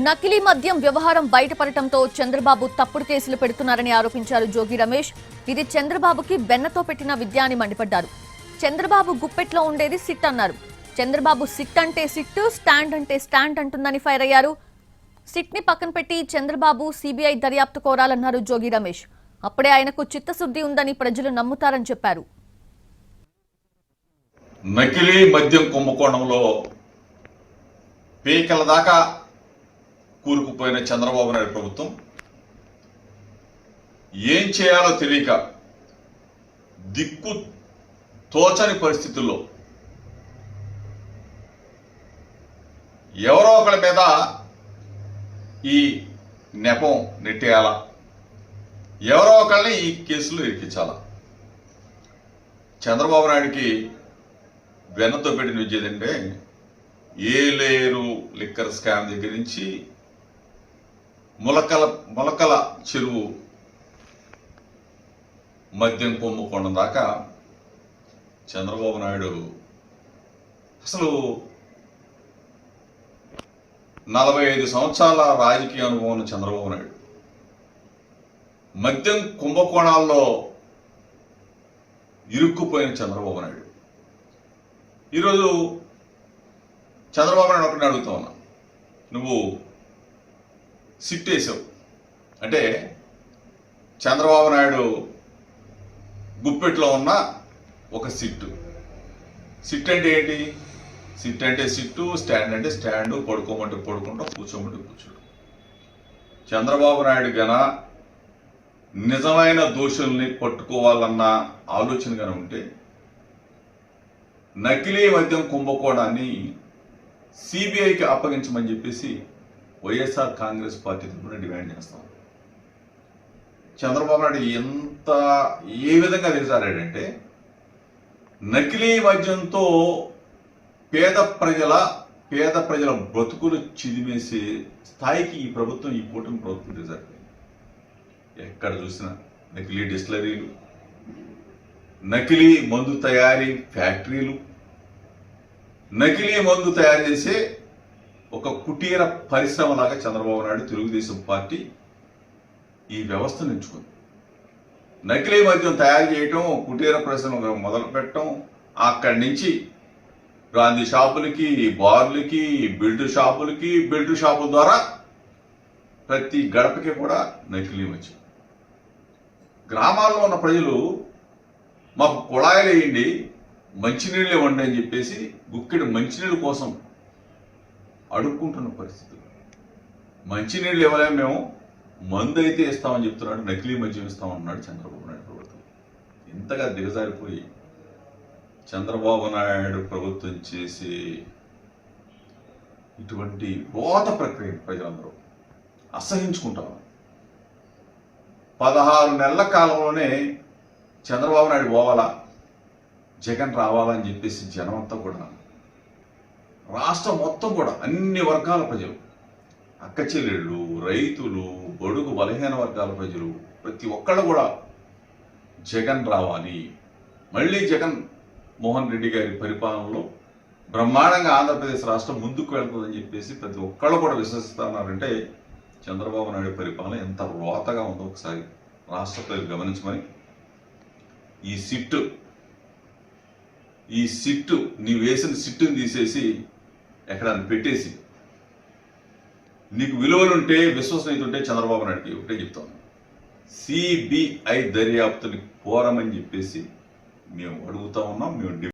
నకిలీ మద్యం వ్యవహారం బయటపడటంతో చంద్రబాబు తప్పుడు కేసులు పెడుతున్నారని ఆరోపించారు జోగి రమేష్. ఇది చంద్రబాబుకి బెన్నతో పెట్టిన విద్య అని మండిపడ్డారు. చంద్రబాబు గుప్పెట్లో ఉండేది సిట్ అన్నారు. చంద్రబాబు సిట్ అంటే సిట్, స్టాండ్ అంటే స్టాండ్ అంటుందని ఫైర్ అయ్యారు. సిట్ ని పక్కన పెట్టి చంద్రబాబు సిబిఐ దర్యాప్తు కోరాలన్నారు జోగి రమేష్. అప్పుడే ఆయనకు చిత్తశుద్ధి ఉందని ప్రజలు నమ్ముతారని చెప్పారు. నకిలీ మద్యం కుంభకోణంలో పీకల దాకా కూరుకుపోయిన చంద్రబాబు నాయుడు ప్రభుత్వం ఏం చేయాలో తెలియక దిక్కు తోచని పరిస్థితుల్లో ఎవరో ఒకరి మీద ఈ నెపం నెట్టేయాలా, ఎవరో ఒకరిని ఈ కేసులో ఇరికించాలా. చంద్రబాబు నాయుడికి వెన్నతో పెట్టిన విద్య ఏంటంటే ఏలేరు లిక్కర్ స్కామ్ దగ్గర నుంచి మొలకల చెరువు మద్యం కుంభకోణం దాకా చంద్రబాబు నాయుడు అసలు 45 సంవత్సరాల రాజకీయ అనుభవం ఉన్న చంద్రబాబు నాయుడు మద్యం కుంభకోణాల్లో ఇరుక్కుపోయిన చంద్రబాబు నాయుడు ఈరోజు చంద్రబాబు నాయుడు ఒకటి అడుగుతా ఉన్నా, నువ్వు సిట్ వేసావు అంటే చంద్రబాబు నాయుడు గుప్పెట్లో ఉన్న ఒక సిట్ అంటే ఏంటి? సిట్ అంటే సిట్టు, స్టాండ్ అంటే స్టాండు, పడుకోమంటే పడుకుంటాం, కూర్చోమంటే కూర్చోడు. చంద్రబాబు నాయుడు గన నిజమైన దోషుల్ని పట్టుకోవాలన్న ఆలోచన గన ఉంటే నకిలీ మద్యం కుంభకోణాన్ని సిబిఐకి అప్పగించమని చెప్పేసి వైఎస్ఆర్ కాంగ్రెస్ పార్టీ తరఫున డిమాండ్ చేస్తాం. చంద్రబాబు నాయుడు ఏ విధంగా దిగజారాడంటే నకిలీ మద్యంతో పేద ప్రజల బ్రతుకులు చిదిమేసే స్థాయికి ఈ ప్రభుత్వం, ఈ కూటమి ప్రభుత్వం దిగజారింది. ఎక్కడ చూసినా నకిలీ డిస్టిలరీలు, నకిలీ మందు తయారీ ఫ్యాక్టరీలు, నకిలీ మందు తయారు చేసే ఒక కుటీర పరిశ్రమలాగా చంద్రబాబు నాయుడు తెలుగుదేశం పార్టీ ఈ వ్యవస్థను ఎంచుకుంది. నకిలీ మద్యం తయారు చేయటం, కుటీర పరిశ్రమ మొదలు పెట్టడం, అక్కడి నుంచి గాంధీ షాపులకి, బార్లకి, బెల్ట్ షాపుల ద్వారా ప్రతి గడపకి కూడా నకిలీ మద్యం. గ్రామాల్లో ఉన్న ప్రజలు మాకు కుళాయిలు వేయండి, మంచినీళ్ళు ఇవ్వండి అని చెప్పేసి గుక్కెడు మంచినీళ్ళ కోసం అడుక్కుంటున్న పరిస్థితులు. మంచినీళ్ళు ఇవ్వలేము మేము, మందు అయితే ఇస్తామని చెప్తున్నాడు, నకిలీ మద్యం ఇస్తామన్నాడు చంద్రబాబు నాయుడు ప్రభుత్వం. ఇంతగా దిగజారిపోయి చంద్రబాబు నాయుడు ప్రభుత్వం చేసే ఇటువంటి రోత ప్రక్రియ ప్రజలందరూ అసహించుకుంటారు. 16 నెలల కాలంలోనే చంద్రబాబు నాయుడు పోవాలా, జగన్ రావాలని చెప్పేసి జనమంతా కూడా, రాష్ట్రం మొత్తం కూడా అన్ని వర్గాల ప్రజలు, అక్క చెల్లెళ్ళు, రైతులు, బడుగు బలహీన వర్గాల ప్రజలు, ప్రతి ఒక్కళ్ళు కూడా జగన్ రావాలి, మళ్ళీ జగన్ మోహన్ రెడ్డి గారి పరిపాలనలో బ్రహ్మాండంగా ఆంధ్రప్రదేశ్ రాష్ట్రం ముందుకు వెళ్తుందని చెప్పేసి ప్రతి ఒక్కళ్ళు కూడా విశ్వసిస్తున్నారంటే చంద్రబాబు నాయుడు పరిపాలన ఎంత రోతగా ఉందో ఒకసారి రాష్ట్ర ప్రజలు గమనించమని. ఈ సిట్టు నీవు వేసిన సిట్టుని తీసేసి ఎక్కడ పెట్టేసి, నీకు విలువలుంటే, విశ్వసనీయత ఉంటే చంద్రబాబు నాయుడికి ఒకటే చెప్తాను, సిబిఐ దర్యాప్తుని కోరమని చెప్పేసి మేము అడుగుతా ఉన్నాం. మేము